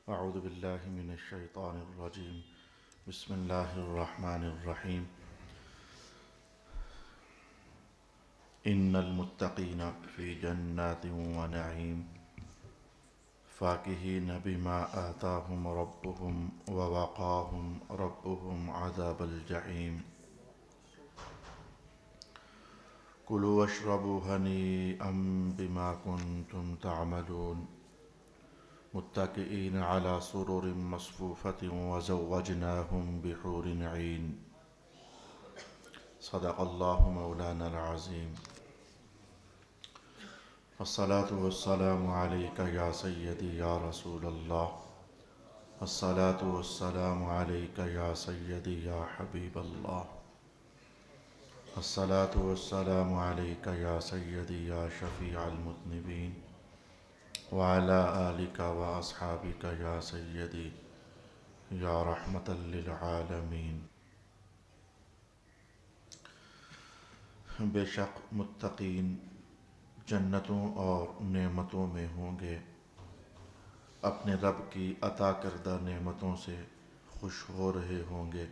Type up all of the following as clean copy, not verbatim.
اعوذ باللہ من الشیطان الرجیم بسم اللہ الرحمن الرحیم ان المتقین فی جنات و نعیم فاکہین بما آتاہم ربهم ووقاہم ربهم عذاب الجحیم کلوا واشربوا ہنیئا بما کنتم تعملون متکئین علی سرر مصفوفۃ وزوجناہم بحور عین صدق اللہ مولانا العظیم الصلاة والسلام علیک یا سیدی یا رسول اللہ الصلاة والسلام علیک یا سیدی یا حبیب اللہ الصلاة والسلام علیک یا سیدی یا شفیع المذنبین وعلى آلک واصحابک یا سیدی یا رحمتا للعالمین۔ بے شک متقین جنتوں اور نعمتوں میں ہوں گے، اپنے رب کی عطا کردہ نعمتوں سے خوش ہو رہے ہوں گے،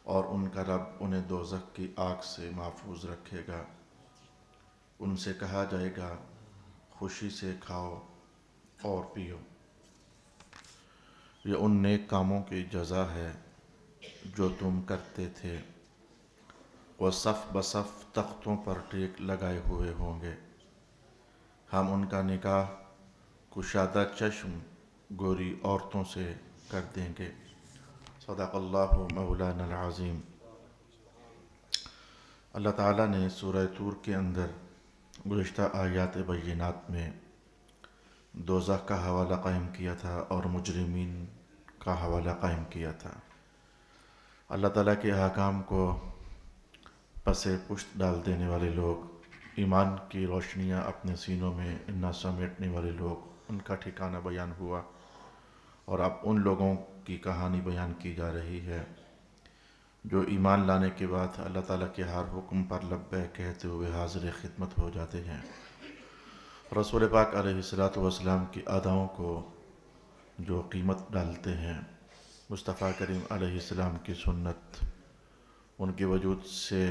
اور ان کا رب انہیں دوزخ کی آگ سے محفوظ رکھے گا۔ ان سے کہا جائے گا خوشی سے کھاؤ اور پیو، یہ ان نیک کاموں کی جزا ہے جو تم کرتے تھے۔ وہ صف بصف تختوں پر ٹیک لگائے ہوئے ہوں گے، ہم ان کا نکاح کشادہ چشم گوری عورتوں سے کر دیں گے۔ صدق اللہ مولانا العظیم۔ اللہ تعالیٰ نے سورہ طور کے اندر گزشتہ آیات بینات میں دوزخ کا حوالہ قائم کیا تھا اور مجرمین کا حوالہ قائم کیا تھا۔ اللہ تعالیٰ کے احکام کو پس پشت ڈال دینے والے لوگ، ایمان کی روشنیاں اپنے سینوں میں نہ سمیٹنے والے لوگ، ان کا ٹھکانہ بیان ہوا، اور اب ان لوگوں کی کہانی بیان کی جا رہی ہے جو ایمان لانے کے بعد اللہ تعالیٰ کے ہر حکم پر لبیک کہتے ہوئے حاضر خدمت ہو جاتے ہیں، رسول پاک علیہ السلام کی اداؤں کو جو قیمت ڈالتے ہیں، مصطفیٰ کریم علیہ السلام کی سنت، ان کے وجود سے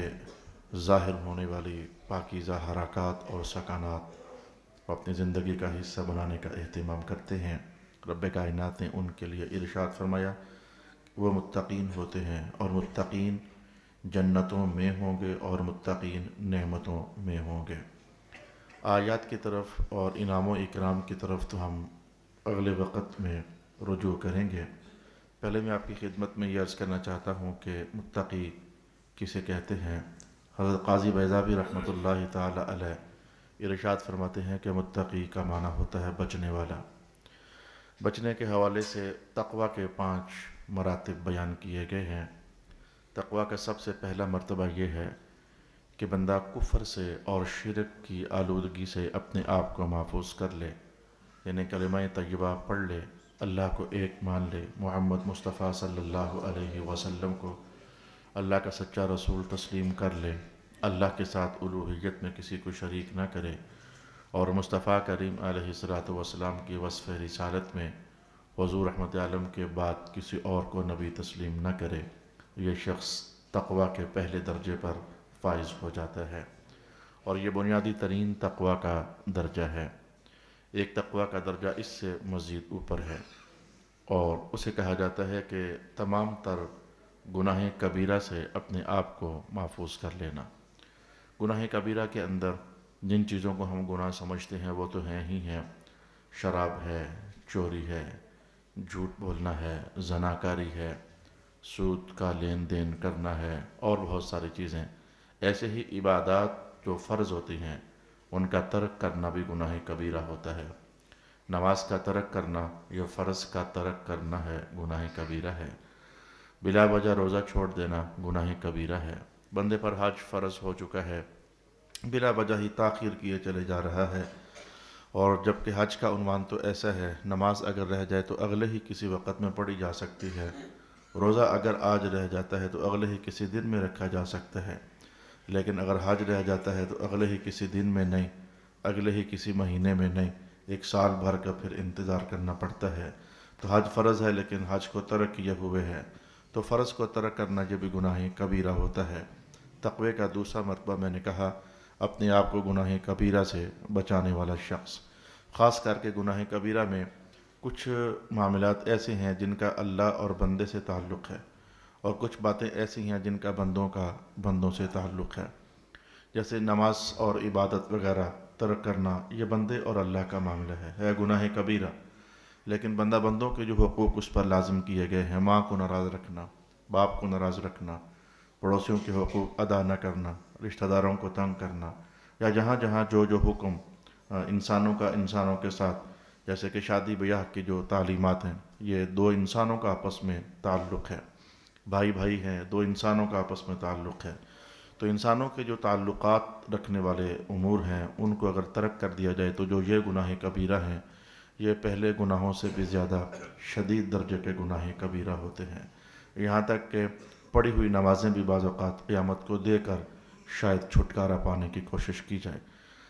ظاہر ہونے والی پاکیزہ حرکات اور سکانات کو اپنی زندگی کا حصہ بنانے کا اہتمام کرتے ہیں۔ رب کائنات نے ان کے لیے ارشاد فرمایا وہ متقین ہوتے ہیں، اور متقین جنتوں میں ہوں گے اور متقین نعمتوں میں ہوں گے۔ آیات کی طرف اور انعام و اکرام کی طرف تو ہم اگلے وقت میں رجوع کریں گے۔ پہلے میں آپ کی خدمت میں یہ عرض کرنا چاہتا ہوں کہ متقی کسے کہتے ہیں۔ حضرت قاضی بیضاوی رحمۃ اللہ تعالی علیہ ارشاد فرماتے ہیں کہ متقی کا معنی ہوتا ہے بچنے والا۔ بچنے کے حوالے سے تقوی کے 5 مراتب بیان کیے گئے ہیں۔ تقوی کا سب سے پہلا مرتبہ یہ ہے کہ بندہ کفر سے اور شرک کی آلودگی سے اپنے آپ کو محفوظ کر لے، یعنی کلمہ طیبہ پڑھ لے، اللہ کو ایک مان لے، محمد مصطفیٰ صلی اللہ علیہ وسلم کو اللہ کا سچا رسول تسلیم کر لے، اللہ کے ساتھ الوہیت میں کسی کو شریک نہ کرے، اور مصطفیٰ کریم علیہ السلام کی وصف رسالت میں حضور رحمت عالم کے بعد کسی اور کو نبی تسلیم نہ کرے، یہ شخص تقوی کے پہلے درجے پر فائز ہو جاتا ہے، اور یہ بنیادی ترین تقوی کا درجہ ہے۔ ایک تقوی کا درجہ اس سے مزید اوپر ہے، اور اسے کہا جاتا ہے کہ تمام تر گناہ کبیرہ سے اپنے آپ کو محفوظ کر لینا۔ گناہ کبیرہ کے اندر جن چیزوں کو ہم گناہ سمجھتے ہیں وہ تو ہیں ہی ہیں، شراب ہے، چوری ہے، جھوٹ بولنا ہے، زناکاری ہے، سود کا لین دین کرنا ہے، اور بہت ساری چیزیں۔ ایسے ہی عبادات جو فرض ہوتی ہیں ان کا ترک کرنا بھی گناہ کبیرہ ہوتا ہے۔ نماز کا ترک کرنا یا فرض کا ترک کرنا ہے، گناہ کبیرہ ہے۔ بلا وجہ روزہ چھوڑ دینا گناہ کبیرہ ہے۔ بندے پر حج فرض ہو چکا ہے، بلا وجہ ہی تاخیر کیے چلے جا رہا ہے، اور جبکہ حج کا عنوان تو ایسا ہے، نماز اگر رہ جائے تو اگلے ہی کسی وقت میں پڑھی جا سکتی ہے، روزہ اگر آج رہ جاتا ہے تو اگلے ہی کسی دن میں رکھا جا سکتا ہے، لیکن اگر حج رہ جاتا ہے تو اگلے ہی کسی دن میں نہیں، اگلے ہی کسی مہینے میں نہیں، ایک سال بھر کا پھر انتظار کرنا پڑتا ہے۔ تو حج فرض ہے لیکن حج کو ترک کیے ہوئے ہے، تو فرض کو ترک کرنا یہ بھی گناہ کبیرہ ہوتا ہے۔ تقوی کا دوسرا مرتبہ میں نے کہا اپنے آپ کو گناہ کبیرہ سے بچانے والا شخص۔ خاص کر کے گناہ کبیرہ میں کچھ معاملات ایسے ہیں جن کا اللہ اور بندے سے تعلق ہے، اور کچھ باتیں ایسی ہیں جن کا بندوں سے تعلق ہے، جیسے نماز اور عبادت وغیرہ ترک کرنا، یہ بندے اور اللہ کا معاملہ ہے گناہ کبیرہ۔ لیکن بندہ بندوں کے جو حقوق اس پر لازم کیے گئے ہیں، ماں کو ناراض رکھنا، باپ کو ناراض رکھنا، پڑوسیوں کے حقوق ادا نہ کرنا، رشتہ داروں کو تنگ کرنا، یا جہاں جہاں جو حکم انسانوں کا انسانوں کے ساتھ، جیسے کہ شادی بیاہ کی جو تعلیمات ہیں، یہ دو انسانوں کا آپس میں تعلق ہے، بھائی بھائی ہیں، دو انسانوں کا آپس میں تعلق ہے، تو انسانوں کے جو تعلقات رکھنے والے امور ہیں ان کو اگر ترک کر دیا جائے تو جو یہ گناہ کبیرہ ہیں، یہ پہلے گناہوں سے بھی زیادہ شدید درجے کے گناہ کبیرہ ہوتے ہیں۔ یہاں تک کہ پڑھی ہوئی نمازیں بھی بعض اوقات قیامت کو دے کر شاید چھٹکارا پانے کی کوشش کی جائے۔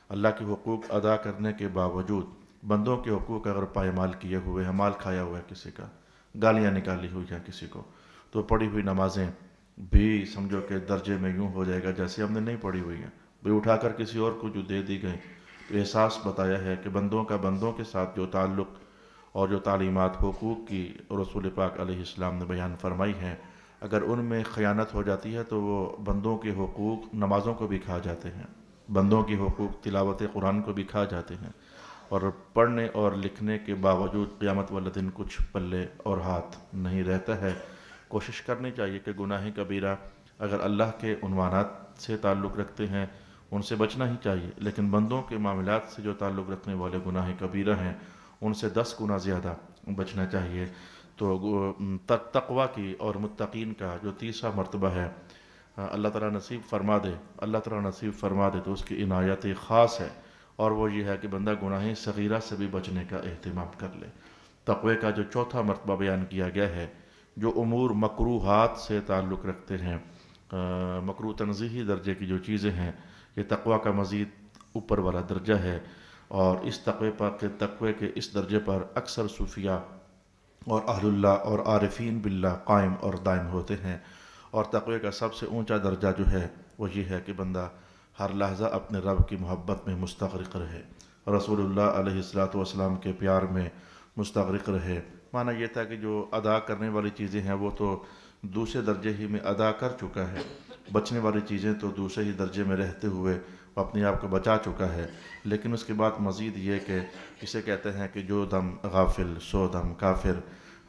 اللہ کے حقوق ادا کرنے کے باوجود بندوں کے حقوق اگر پائمال کیے ہوئے ہیں، مال کھایا ہوا ہے کسی کا، گالیاں نکالی ہوئی ہیں کسی کو، تو پڑھی ہوئی نمازیں بھی سمجھو کہ درجے میں یوں ہو جائے گا جیسے ہم نے نہیں پڑھی ہوئی ہیں، بھی اٹھا کر کسی اور کو جو دے دی گئی۔ تو احساس بتایا ہے کہ بندوں کا بندوں کے ساتھ جو تعلق اور جو تعلیمات حقوق کی رسول پاک علیہ السلام نے بیان فرمائی ہیں، اگر ان میں خیانت ہو جاتی ہے تو وہ بندوں کے حقوق نمازوں کو بھی کھا جاتے ہیں، بندوں کے حقوق تلاوت قرآن کو بھی کھا جاتے ہیں، اور پڑھنے اور لکھنے کے باوجود قیامت والے دن کچھ پلے اور ہاتھ نہیں رہتا ہے۔ کوشش کرنی چاہیے کہ گناہ کبیرہ اگر اللہ کے عنوانات سے تعلق رکھتے ہیں ان سے بچنا ہی چاہیے، لیکن بندوں کے معاملات سے جو تعلق رکھنے والے گناہ کبیرہ ہیں ان سے 10 گنا زیادہ بچنا چاہیے۔ تو تقوی کی اور متقین کا جو تیسرا مرتبہ ہے، اللہ تعالیٰ نصیب فرما دے، اللہ تعالیٰ نصیب فرما دے تو اس کی عنایت خاص ہے، اور وہ یہ ہے کہ بندہ گناہ صغیرہ سے بھی بچنے کا اہتمام کر لے۔ تقوی کا جو چوتھا مرتبہ بیان کیا گیا ہے، جو امور مکروہات سے تعلق رکھتے ہیں، مکروہ تنزیہی درجے کی جو چیزیں ہیں، یہ تقوی کا مزید اوپر والا درجہ ہے، اور اس تقوی کے اس درجے پر اکثر صوفیاء اور اہل اللہ اور عارفین باللہ قائم اور دائم ہوتے ہیں۔ اور تقوی کا سب سے اونچا درجہ جو ہے وہ یہ ہے کہ بندہ ہر لحظہ اپنے رب کی محبت میں مستغرق رہے، رسول اللہ علیہ السلام کے پیار میں مستغرق رہے۔ معنی یہ تھا کہ جو ادا کرنے والی چیزیں ہیں وہ تو دوسرے درجے ہی میں ادا کر چکا ہے، بچنے والی چیزیں تو دوسرے ہی درجے میں رہتے ہوئے وہ اپنے آپ کو بچا چکا ہے، لیکن اس کے بعد مزید یہ کہ اسے کہتے ہیں کہ جو دم غافل سو دم کافر،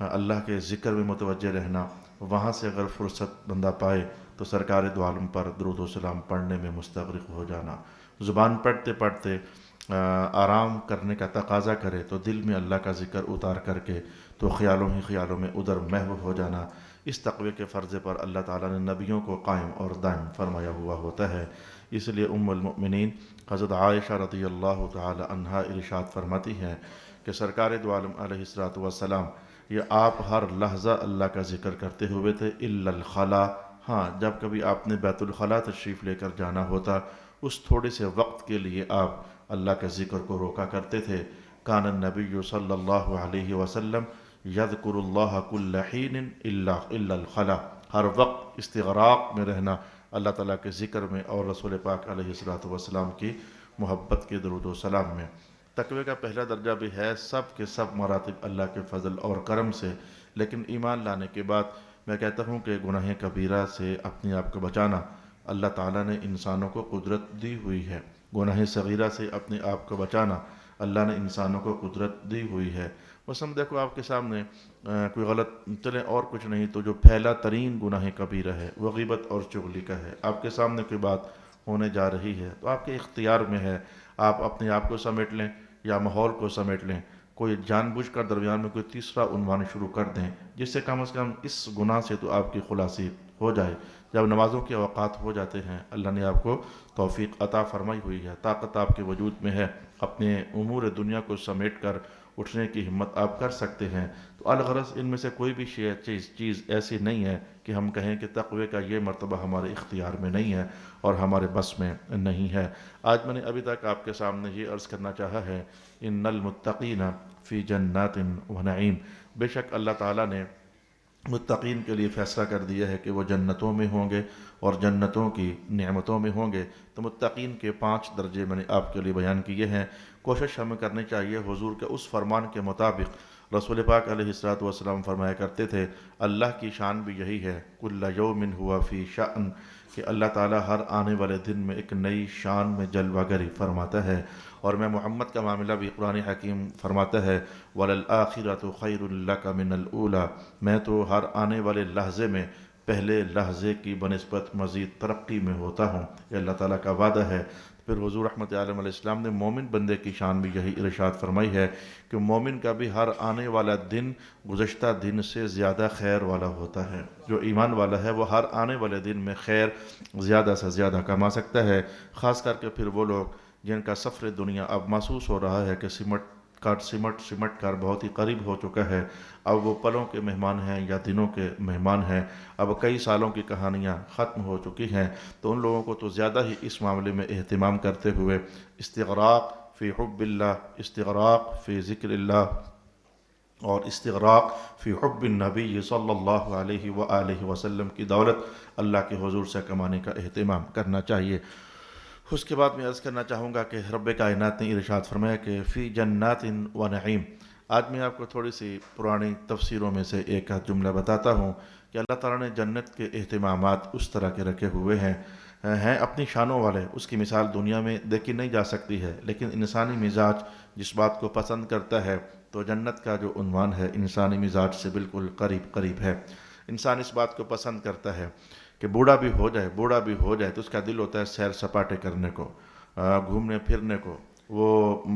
اللہ کے ذکر میں متوجہ رہنا، وہاں سے اگر فرصت بندہ پائے تو سرکار دو عالم پر درود و سلام پڑھنے میں مستغرق ہو جانا، زبان پڑھتے پڑھتے آرام کرنے کا تقاضا کرے تو دل میں اللہ کا ذکر اتار کر کے تو خیالوں ہی خیالوں میں ادھر محو ہو جانا۔ اس تقوی کے فرضے پر اللہ تعالیٰ نے نبیوں کو قائم اور دائم فرمایا ہوا ہوتا ہے۔ اس لیے ام المؤمنین حضرت عائشہ رضی اللہ تعالی عنہا ارشاد فرماتی ہیں کہ سرکار دو عالم علیہ السلام یہ آپ ہر لحظہ اللہ کا ذکر کرتے ہوئے تھے، الا الخلا، ہاں جب کبھی آپ نے بیت الخلاء تشریف لے کر جانا ہوتا اس تھوڑے سے وقت کے لیے آپ اللہ کے ذکر کو روکا کرتے تھے۔ کان النبی صلی اللہ علیہ وسلم یذکر اللہ کل حین الا الخلا، ہر وقت استغراق میں رہنا اللہ تعالیٰ کے ذکر میں اور رسول پاک علیہ السلام کی محبت کے درود و سلام میں۔ تقوی کا پہلا درجہ بھی ہے سب کے سب مراتب اللہ کے فضل اور کرم سے، لیکن ایمان لانے کے بعد میں کہتا ہوں کہ گناہ کبیرہ سے اپنے آپ کو بچانا اللہ تعالیٰ نے انسانوں کو قدرت دی ہوئی ہے، گناہ صغیرہ سے اپنے آپ کو بچانا اللہ نے انسانوں کو قدرت دی ہوئی ہے۔ بس ہم دیکھو آپ کے سامنے کوئی غلط چلیں اور کچھ نہیں تو جو پھیلا ترین گناہ کبیرہ ہے وہ غیبت اور چغلی کا ہے۔ آپ کے سامنے کوئی بات ہونے جا رہی ہے تو آپ کے اختیار میں ہے، آپ اپنے آپ کو سمیٹ لیں یا ماحول کو سمیٹ لیں، کوئی جان بوجھ کر درمیان میں کوئی تیسرا عنوان شروع کر دیں جس سے کم از کم اس گناہ سے تو آپ کی خلاصی ہو جائے۔ جب نمازوں کے اوقات ہو جاتے ہیں اللہ نے آپ کو توفیق عطا فرمائی ہوئی ہے، طاقت آپ کے وجود میں ہے، اپنے امور دنیا کو سمیٹ کر اٹھنے کی ہمت آپ کر سکتے ہیں۔ تو الغرض ان میں سے کوئی بھی چیز ایسی نہیں ہے کہ ہم کہیں کہ تقوی کا یہ مرتبہ ہمارے اختیار میں نہیں ہے اور ہمارے بس میں نہیں ہے۔ آج میں نے ابھی تک آپ کے سامنے یہ عرض کرنا چاہا ہے، ان المتقین فی جنات و نعیم، بے شک اللہ تعالیٰ نے متقین کے لیے فیصلہ کر دیا ہے کہ وہ جنتوں میں ہوں گے اور جنتوں کی نعمتوں میں ہوں گے۔ تو متقین کے 5 درجے میں نے آپ کے لیے بیان کیے ہیں۔ کوشش ہمیں کرنی چاہیے حضور کے اس فرمان کے مطابق۔ رسول پاک علیہ الصلوۃ والسلام فرمایا کرتے تھے، اللہ کی شان بھی یہی ہے، کل یوم ہوا فی شأن، کہ اللہ تعالیٰ ہر آنے والے دن میں ایک نئی شان میں جلوہ گری فرماتا ہے۔ اور میں محمد کا معاملہ بھی قرآن حکیم فرماتا ہے، وَلَلْآخِرَةُ خَيْرٌ لَكَ مِنَ الْأُولَى، میں تو ہر آنے والے لحظے میں پہلے لحظے کی بنسبت مزید ترقی میں ہوتا ہوں۔ یہ اللہ تعالیٰ کا وعدہ ہے۔ پھر حضور رحمت عالم علیہ السلام نے مومن بندے کی شان بھی یہی ارشاد فرمائی ہے کہ مومن کا بھی ہر آنے والا دن گزشتہ دن سے زیادہ خیر والا ہوتا ہے۔ جو ایمان والا ہے وہ ہر آنے والے دن میں خیر زیادہ سے زیادہ کما سکتا ہے، خاص کر کے پھر وہ لوگ جن کا سفر دنیا اب محسوس ہو رہا ہے کہ سمٹ کر بہت ہی قریب ہو چکا ہے۔ اب وہ پلوں کے مہمان ہیں یا دنوں کے مہمان ہیں، اب کئی سالوں کی کہانیاں ختم ہو چکی ہیں۔ تو ان لوگوں کو تو زیادہ ہی اس معاملے میں اہتمام کرتے ہوئے استغراق فی حب اللہ، استغراق فی ذکر اللہ، اور استغراق فی حب النبی صلی اللہ علیہ وآلہ وسلم کی دولت اللہ کے حضور سے کمانے کا اہتمام کرنا چاہیے۔ اس کے بعد میں عرض کرنا چاہوں گا کہ رب کائنات نے ارشاد فرمایا کہ فی جنات و نعیم۔ آج میں آپ کو تھوڑی سی پرانی تفسیروں میں سے ایک جملہ بتاتا ہوں کہ اللہ تعالیٰ نے جنت کے اہتمامات اس طرح کے رکھے ہوئے ہیں اپنی شانوں والے۔ اس کی مثال دنیا میں دیکھی نہیں جا سکتی ہے، لیکن انسانی مزاج جس بات کو پسند کرتا ہے تو جنت کا جو عنوان ہے انسانی مزاج سے بالکل قریب ہے۔ انسان اس بات کو پسند کرتا ہے کہ بوڑھا بھی ہو جائے تو اس کا دل ہوتا ہے سیر سپاٹے کرنے کو، گھومنے پھرنے کو۔ وہ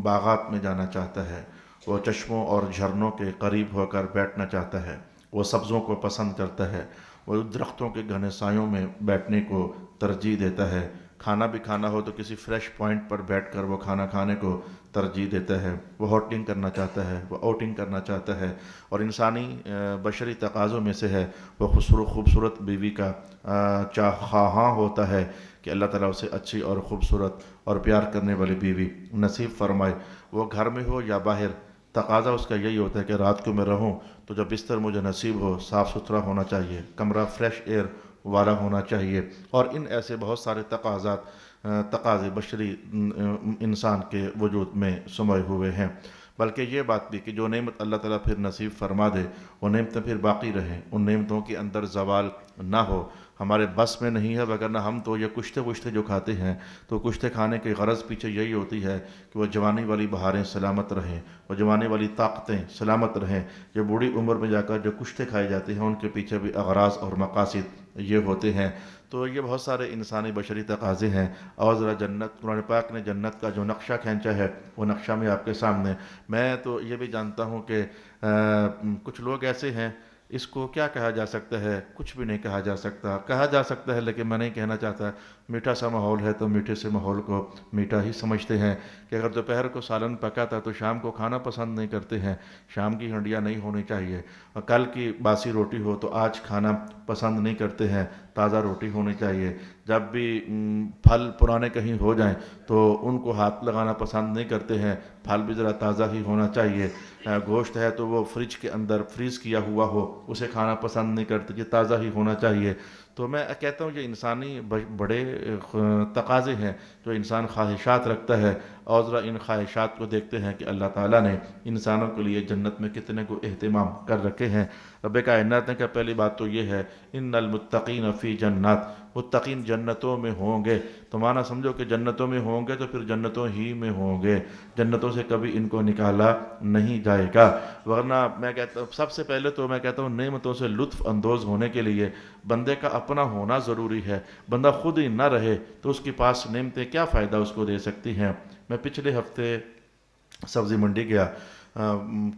باغات میں جانا چاہتا ہے، وہ چشموں اور جھرنوں کے قریب ہو کر بیٹھنا چاہتا ہے، وہ سبزوں کو پسند کرتا ہے، وہ درختوں کے گھنے سایوں میں بیٹھنے کو ترجیح دیتا ہے۔ کھانا بھی کھانا ہو تو کسی فریش پوائنٹ پر بیٹھ کر وہ کھانا کھانے کو ترجیح دیتا ہے۔ وہ ہوٹلنگ کرنا چاہتا ہے، وہ آؤٹنگ کرنا چاہتا ہے۔ اور انسانی بشری تقاضوں میں سے ہے وہ خوبصورت بیوی کا خواہاں ہوتا ہے کہ اللہ تعالیٰ اسے اچھی اور خوبصورت اور پیار کرنے والی بیوی نصیب فرمائے۔ وہ گھر میں ہو یا باہر، تقاضا اس کا یہی ہوتا ہے کہ رات کو میں رہوں تو جب بستر مجھے نصیب ہو صاف ستھرا ہونا چاہیے، کمرہ فریش ایئر والا ہونا چاہیے۔ اور ان ایسے بہت سارے تقاضے بشری انسان کے وجود میں سموئے ہوئے ہیں۔ بلکہ یہ بات بھی کہ جو نعمت اللہ تعالیٰ پھر نصیب فرما دے وہ نعمتیں پھر باقی رہیں، ان نعمتوں کے اندر زوال نہ ہو۔ ہمارے بس میں نہیں ہے، وگرنہ ہم تو یہ کشتے جو کھاتے ہیں تو کشتے کھانے کی غرض پیچھے یہی ہوتی ہے کہ وہ جوانی والی بہاریں سلامت رہیں، وہ جوانی والی طاقتیں سلامت رہیں۔ یہ بوڑھی عمر میں جا کر جو کشتے کھائے جاتے ہیں ان کے پیچھے بھی اغراض اور مقاصد یہ ہوتے ہیں۔ تو یہ بہت سارے انسانی بشری تقاضے ہیں۔ اور ذرا جنت، قرآن پاک نے جنت کا جو نقشہ کھینچا ہے وہ نقشہ میں آپ کے سامنے، میں تو یہ بھی جانتا ہوں کہ کچھ لوگ ایسے ہیں، اس کو کیا کہا جا سکتا ہے؟ کچھ بھی نہیں کہا جا سکتا، کہا جا سکتا ہے لیکن میں نہیں کہنا چاہتا۔ میٹھا سا ماحول ہے تو میٹھے سے ماحول کو میٹھا ہی سمجھتے ہیں کہ اگر دوپہر کو سالن پکا تھا تو شام کو کھانا پسند نہیں کرتے ہیں، شام کی ہنڈیاں نہیں ہونی چاہیے، اور کل کی باسی روٹی ہو تو آج کھانا پسند نہیں کرتے ہیں، تازہ روٹی ہونی چاہیے۔ جب بھی پھل پرانے کہیں ہو جائیں تو ان کو ہاتھ لگانا پسند نہیں کرتے ہیں، پھل بھی ذرا تازہ ہی ہونا چاہیے۔ گوشت ہے تو وہ فریج کے اندر فریز کیا ہوا ہو، اسے کھانا پسند نہیں کرتے، یہ تازہ ہی ہونا چاہیے۔ تو میں کہتا ہوں یہ انسانی بڑے تقاضے ہیں جو انسان خواہشات رکھتا ہے، اور ذرا ان خواہشات کو دیکھتے ہیں کہ اللہ تعالیٰ نے انسانوں کے لیے جنت میں کتنے کو اہتمام کر رکھے ہیں۔ رب کائنات نے کہا پہلی بات تو یہ ہے، ان المتقین فی جنات، متقین جنتوں میں ہوں گے۔ تو معنی سمجھو کہ جنتوں میں ہوں گے تو پھر جنتوں ہی میں ہوں گے، جنتوں سے کبھی ان کو نکالا نہیں جائے گا۔ ورنہ میں کہتا ہوں سب سے پہلے تو میں کہتا ہوں نعمتوں سے لطف اندوز ہونے کے لیے بندے کا اپنا ہونا ضروری ہے۔ بندہ خود ہی نہ رہے تو اس کے پاس نعمتیں کیا فائدہ اس کو دے سکتی ہیں۔ میں پچھلے ہفتے سبزی منڈی گیا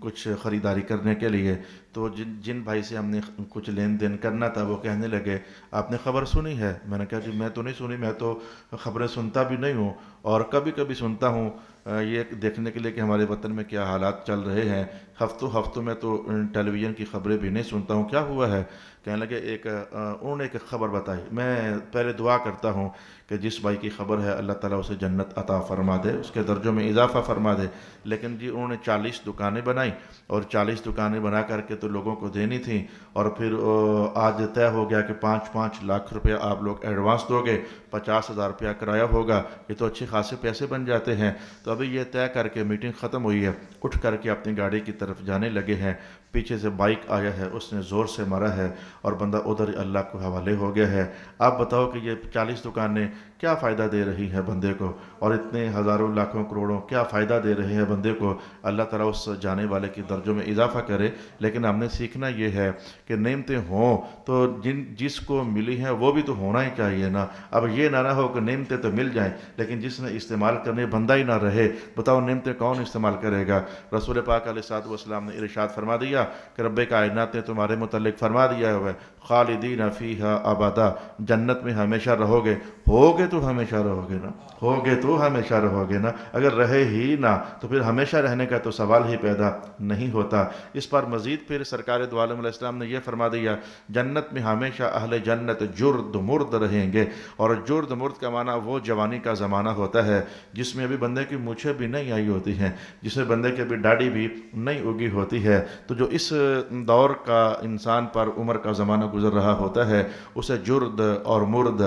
کچھ خریداری کرنے کے لیے، تو جن بھائی سے ہم نے کچھ لین دین کرنا تھا وہ کہنے لگے آپ نے خبر سنی ہے؟ میں نے کہا جی میں تو نہیں سنی، میں تو خبریں سنتا بھی نہیں ہوں، اور کبھی کبھی سنتا ہوں یہ دیکھنے کے لیے کہ ہمارے وطن میں کیا حالات چل رہے ہیں۔ ہفتوں میں تو ٹیلی ویژن کی خبریں بھی نہیں سنتا ہوں، کیا ہوا ہے؟ کہنے لگے انہوں نے ایک خبر بتائی۔ میں پہلے دعا کرتا ہوں کہ جس بھائی کی خبر ہے اللہ تعالیٰ اسے جنت عطا فرما دے، اس کے درجوں میں اضافہ فرما دے۔ لیکن جی انہوں نے 40 دکانیں بنائیں، اور 40 دکانیں بنا کر کے تو لوگوں کو دینی تھیں، اور پھر آج طے ہو گیا کہ 5 لاکھ روپیہ آپ لوگ ایڈوانس دو گے، 50,000 روپیہ کرایہ ہوگا۔ یہ تو اچھے خاصے پیسے بن جاتے ہیں۔ تو ابھی یہ طے کر کے میٹنگ ختم ہوئی ہے، اٹھ کر کے اپنی گاڑی کی طرف جانے لگے ہیں، پیچھے سے بائک آیا ہے، اس نے زور سے مارا ہے اور بندہ ادھر ہی اللہ کو حوالے ہو گیا ہے۔ آپ بتاؤ کہ یہ 40 دکانیں کیا فائدہ دے رہی ہیں بندے کو، اور اتنے ہزاروں لاکھوں کروڑوں کیا فائدہ دے رہے ہیں بندے کو؟ اللہ تعالیٰ اس جانے والے کی درجوں میں اضافہ کرے۔ لیکن ہم نے سیکھنا یہ ہے کہ نعمتیں ہوں تو جس کو ملی ہیں وہ بھی تو ہونا ہی چاہیے نا۔ اب یہ نہ ہو کہ نعمتیں تو مل جائیں لیکن جس نے استعمال کرنے بندہ ہی نہ رہے، بتاؤ نعمتیں کون استعمال کرے گا؟ رسول پاک علیہ الصلوۃ والسلام نے ارشاد فرما دیا کہ رب کائنات نے تمہارے متعلق فرما دیا ہے خالدین فیہا ابدا، جنت میں ہمیشہ رہو گے۔ ہوگے تو ہمیشہ رہو گے نا، ہوگے تو ہمیشہ رہو گے نا۔ اگر رہے ہی نہ تو پھر ہمیشہ رہنے کا تو سوال ہی پیدا نہیں ہوتا۔ اس پر مزید پھر سرکار دو عالم علیہ السلام نے یہ فرما دیا جنت میں ہمیشہ اہل جنت جرد مرد رہیں گے، اور جرد مرد کا معنی وہ جوانی کا زمانہ ہوتا ہے جس میں ابھی بندے کی مونچھیں بھی نہیں آئی ہوتی ہیں، جس میں بندے کی ابھی داڑھی بھی نہیں اگی ہوتی ہے۔ تو جو اس دور کا انسان پر عمر کا زمانہ گزر رہا ہوتا ہے اسے جرد اور مرد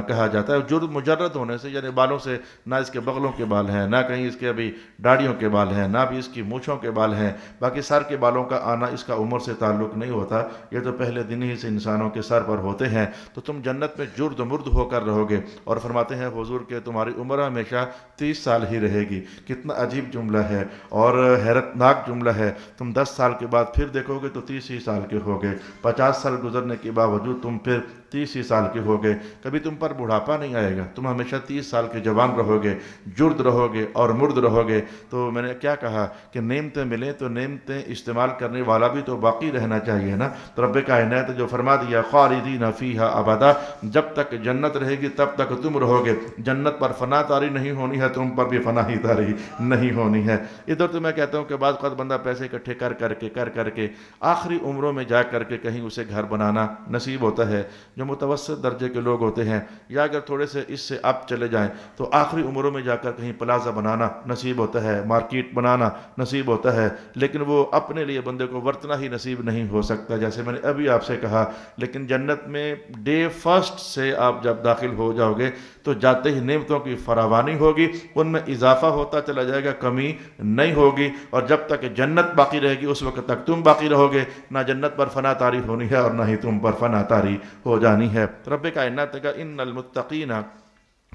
کہا جاتا ہے۔ جرد مجرد ہونے سے یعنی بالوں سے نہ اس کے بغلوں کے بال ہیں، نہ کہیں اس کے ابھی داڑھیوں کے بال ہیں، نہ بھی اس کی مونچھوں کے بال ہیں، باقی سر کے بالوں کا آنا اس کا عمر سے تعلق نہیں ہوتا، یہ تو پہلے دن ہی سے انسانوں کے سر پر ہوتے ہیں۔ تو تم جنت میں جرد مرد ہو کر رہو گے، اور فرماتے ہیں حضور کہ تمہاری عمر ہمیشہ 30 سال ہی رہے گی۔ کتنا عجیب جملہ ہے اور حیرت ناک جملہ ہے۔ تم 10 سال کے بعد پھر دیکھو گے تو 30 ہی سال کے ہوگے، 50 سال گزرنے کے باوجود تم پھر 30 ہی سال کے ہوگے، کبھی تم پر بڑھاپا نہیں آئے گا، تم ہمیشہ 30 سال کے جوان رہو گے، جرد رہو گے اور مرد رہو گے۔ تو میں نے کیا کہا کہ نعمتیں ملیں تو نعمتیں استعمال کرنے والا بھی تو باقی رہنا چاہیے نا۔ تو رب کائنات نے جو فرما دیا خالدین فیہا ابدا، جب تک جنت رہے گی تب تک تم رہو گے، جنت پر فنا طاری نہیں ہونی ہے، تم پر بھی فنا ہی طاری نہیں ہونی ہے۔ ادھر تو میں کہتا ہوں کہ بعض وقت بندہ پیسے اکٹھے کر کر کے آخری عمروں میں جا کر کے کہیں اسے گھر بنانا نصیب ہوتا ہے۔ جو متوسط درجے کے لوگ ہوتے ہیں یا اگر تھوڑے سے اس سے اب چلے جائیں تو آخری عمروں میں جا کر کہیں پلازا بنانا نصیب ہوتا ہے، مارکیٹ بنانا نصیب ہوتا ہے، لیکن وہ اپنے لیے بندے کو ورتنا ہی نصیب نہیں ہو سکتا، جیسے میں نے ابھی آپ سے کہا۔ لیکن جنت میں ڈے فرسٹ سے آپ جب داخل ہو جاؤ گے تو جاتے ہی نعمتوں کی فراوانی ہوگی، ان میں اضافہ ہوتا چلا جائے گا، کمی نہیں ہوگی، اور جب تک جنت باقی رہے گی اس وقت تک تم باقی رہو گے۔ نہ جنت پر فنا طاری ہونی ہے اور نہ ہی تم پر فنا طاری ہو جانی ہے۔ رب کائنات کا ان المتقین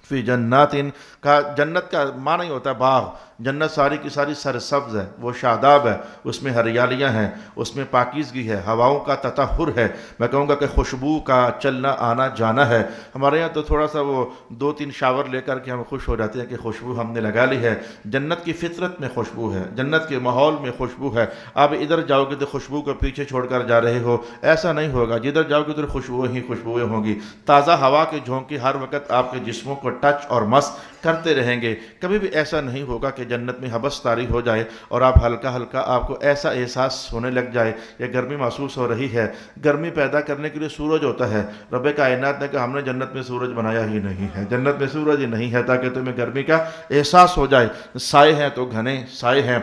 فی جنات کا، جنت کا معنی ہی ہوتا ہے باغ۔ جنت ساری کی ساری سرسبز ہے، وہ شاداب ہے، اس میں ہریالیاں ہیں، اس میں پاکیزگی ہے، ہواؤں کا تطہر ہے، میں کہوں گا کہ خوشبو کا چلنا آنا جانا ہے۔ ہمارے یہاں تو تھوڑا سا وہ 2-3 شاور لے کر کے ہم خوش ہو جاتے ہیں کہ خوشبو ہم نے لگا لی ہے۔ جنت کی فطرت میں خوشبو ہے، جنت کے ماحول میں خوشبو ہے۔ آپ ادھر جاؤ گے تو خوشبو کو پیچھے چھوڑ کر جا رہے ہو، ایسا نہیں ہوگا، جدھر جاؤ گے ادھر خوشبوئیں ہی خوشبوئیں ہوں گی۔ تازہ ہوا کے جھونکے ہر وقت آپ کے جسموں کو ٹچ اور مس کرتے رہیں گے، کبھی بھی ایسا نہیں ہوگا کہ جنت میں حبس طاری ہو جائے اور آپ ہلکا ہلکا آپ کو ایسا احساس ہونے لگ جائے یا گرمی محسوس ہو رہی ہے۔ گرمی پیدا کرنے کے لیے سورج ہوتا ہے، رب کائنات نے کہا ہم نے جنت میں سورج بنایا ہی نہیں ہے، جنت میں سورج ہی نہیں ہے تاکہ تمہیں گرمی کا احساس ہو جائے۔ سائے ہیں تو گھنے سائے ہیں،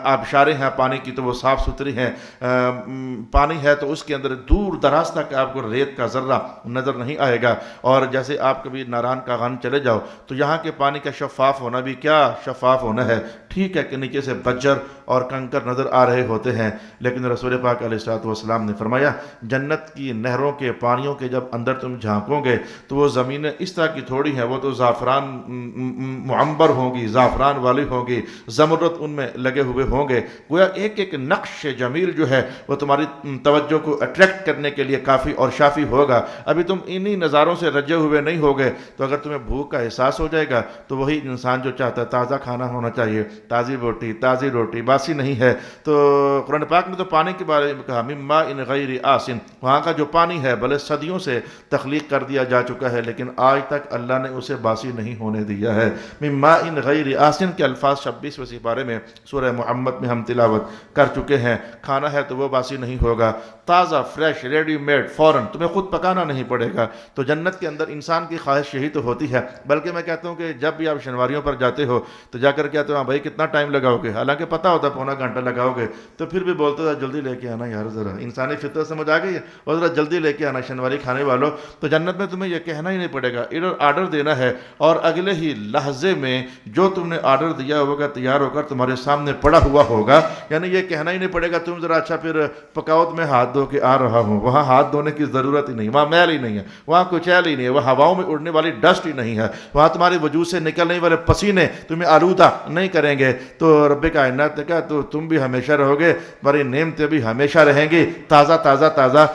آبشاریں ہیں پانی کی تو وہ صاف ستھری ہیں، پانی ہے تو اس کے اندر دور دراز تک آپ کو ریت کا ذرہ نظر نہیں آئے گا۔ اور جیسے آپ کبھی ناران کا غن چلے جاؤ تو یہاں کے پانی کا شفاف ہونا بھی کیا شفاف ہونا ہے، ٹھیک ہے کہ نیچے سے بجر اور کنکر نظر آ رہے ہوتے ہیں، لیکن رسول پاک علیہ الصلوۃ والسلام نے فرمایا جنت کی نہروں کے پانیوں کے جب اندر تم جھانکو گے تو وہ زمینیں اس طرح کی تھوڑی ہیں، وہ تو زعفران معمبر ہوں گی، زعفران والی ہوں گی، زمرد ان میں لگے ہوئے ہوں گے، گویا ایک ایک نقش جمیل جو ہے وہ تمہاری توجہ کو اٹریکٹ کرنے کے لیے کافی اور شافی ہوگا۔ ابھی تم انہی نظاروں سے رجے ہوئے نہیں ہوگے تو اگر تمہیں بھوک کا احساس ہو جائے گا تو وہی انسان جو چاہتا ہے تازہ کھانا ہونا چاہیے، تازی روٹی باسی نہیں ہے۔ تو قرآن پاک نے تو پانی کے بارے میں کہا من ماء غیر آسن، وہاں کا جو پانی ہے بھلے صدیوں سے تخلیق کر دیا جا چکا ہے لیکن آج تک اللہ نے اسے باسی نہیں ہونے دیا ہے۔ من ماء غیر آسن کے الفاظ 26ویں سپارے میں سورہ محمد میں ہم تلاوت کر چکے ہیں۔ کھانا ہے تو وہ باسی نہیں ہوگا، تازہ فریش ریڈی میڈ، فوراً، تمہیں خود پکانا نہیں پڑے گا۔ تو جنت کے اندر انسان کی خواہش یہی تو ہوتی ہے، بلکہ میں کہتا ہوں کہ جب بھی آپ شنواریوں پر جاتے ہو تو جا کر کہتے ہو ہاں بھائی کتنا ٹائم لگاؤ گے، حالانکہ پتہ ہوتا ہے پونا گھنٹہ لگاؤ گے، تو پھر بھی بولتے تھا جلدی لے کے آنا یار، ذرا انسانی فطرت سمجھ آ گئی ہے، اور ذرا جلدی لے کے آنا شنواری کھانے والوں۔ تو جنت میں تمہیں یہ کہنا ہی نہیں پڑے گا، ادھر آرڈر دینا ہے اور اگلے ہی لحظے میں جو تم نے آرڈر دیا ہوگا تیار ہو کر تمہارے سامنے پڑا ہوا ہوگا۔ یعنی یہ کہنا ہی نہیں پڑے گا تم ذرا اچھا پھر پکاؤ میں ہاتھ دھو کے آ رہا ہوں، وہاں ہاتھ دھونے کی ضرورت ہی نہیں، وہاں میل ہی نہیں ہے، وہاں کچیل ہی نہیں ہے، وہاں ہواؤں میں اڑنے والی ڈسٹ ہی نہیں ہے، وہاں تمہارے وجود سے نکلنے والے پسینے تمہیں آلودہ نہیں کریں گے۔ تو رب کائنات نے کہا تو تم بھی ہمیشہ رہو گے، تمہاری نعمتیں بھی ہمیشہ رہیں گی، تازہ تازہ تازہ۔